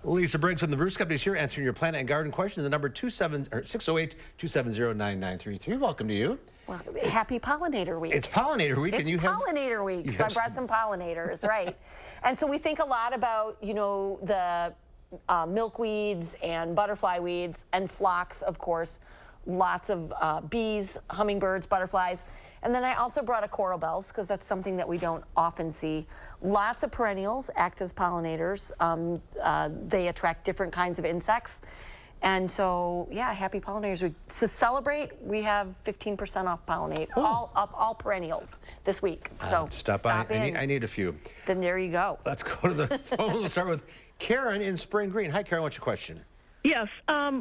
Lisa Briggs from the Bruce Company is here answering your planet and garden questions. The number 608-270-9933. Welcome to you. Well, happy Pollinator Week. It's Pollinator Week. It's Pollinator Week, so I brought some pollinators, right? And so we think a lot about, the milkweeds and butterfly weeds and phlox, of course, lots of bees, hummingbirds, butterflies. And then I also brought a coral bells because that's something that we don't often see. Lots of perennials act as pollinators. They attract different kinds of insects. And so, yeah, happy Pollinators Week. To celebrate, we have 15% off all perennials this week. So stop in. I need a few. Then there you go. Let's go to the phone. We'll start with Karen in Spring Green. Hi, Karen. What's your question? Yes,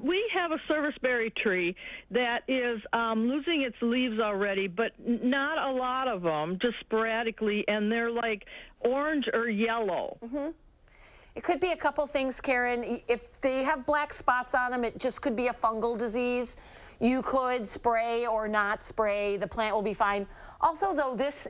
we have a serviceberry tree that is losing its leaves already, but not a lot of them, just sporadically, and they're like orange or yellow. Mm-hmm. It could be a couple things, Karen. If they have black spots on them, it just could be a fungal disease. You could spray or not spray. The plant will be fine. Also, though, this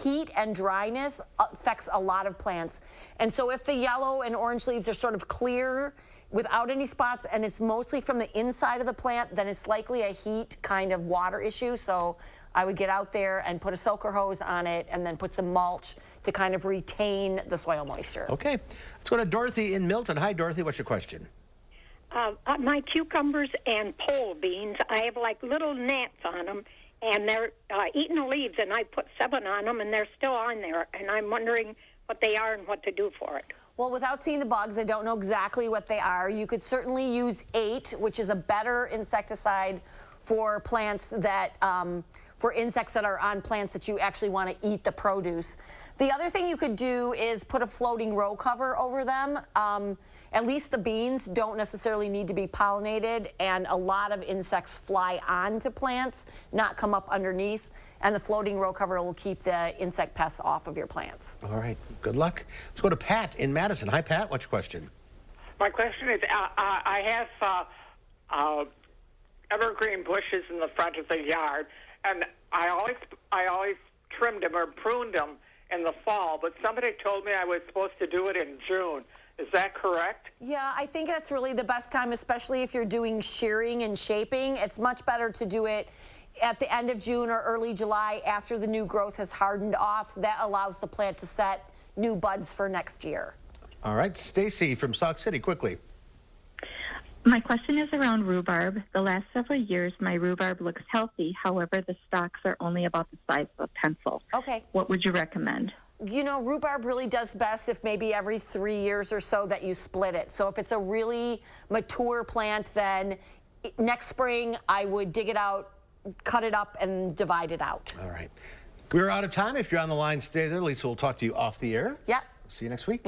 heat and dryness affects a lot of plants. And so if the yellow and orange leaves are sort of clear without any spots, and it's mostly from the inside of the plant, then it's likely a heat kind of water issue. So I would get out there and put a soaker hose on it and then put some mulch to kind of retain the soil moisture. Okay. Let's go to Dorothy in Milton. Hi, Dorothy. What's your question? My cucumbers and pole beans, I have like little gnats on them, and they're eating the leaves, and I put 7 on them, and they're still on there, and I'm wondering what they are and what to do for it. Well, without seeing the bugs, I don't know exactly what they are. You could certainly use 8, which is a better insecticide for plants that, for insects that are on plants that you actually want to eat the produce. The other thing you could do is put a floating row cover over them. At least the beans don't necessarily need to be pollinated, and a lot of insects fly onto plants, not come up underneath, and the floating row cover will keep the insect pests off of your plants. All right, good luck. Let's go to Pat in Madison. Hi, Pat. What's your question? My question is, I have evergreen bushes in the front of the yard, and I always trimmed them or pruned them in the fall, but somebody told me I was supposed to do it in June. Is that correct? Yeah, I think that's really the best time, especially if you're doing shearing and shaping. It's much better to do it at the end of June or early July after the new growth has hardened off. That allows the plant to set new buds for next year. All right, Stacy from Sauk City, quickly. My question is around rhubarb. The last several years, my rhubarb looks healthy. However, the stalks are only about the size of a pencil. Okay. What would you recommend? Rhubarb really does best if maybe every 3 years or so that you split it. So if it's a really mature plant, then next spring I would dig it out, cut it up, and divide it out. All right. We're out of time. If you're on the line, stay there. Lisa will talk to you off the air. Yep. See you next week.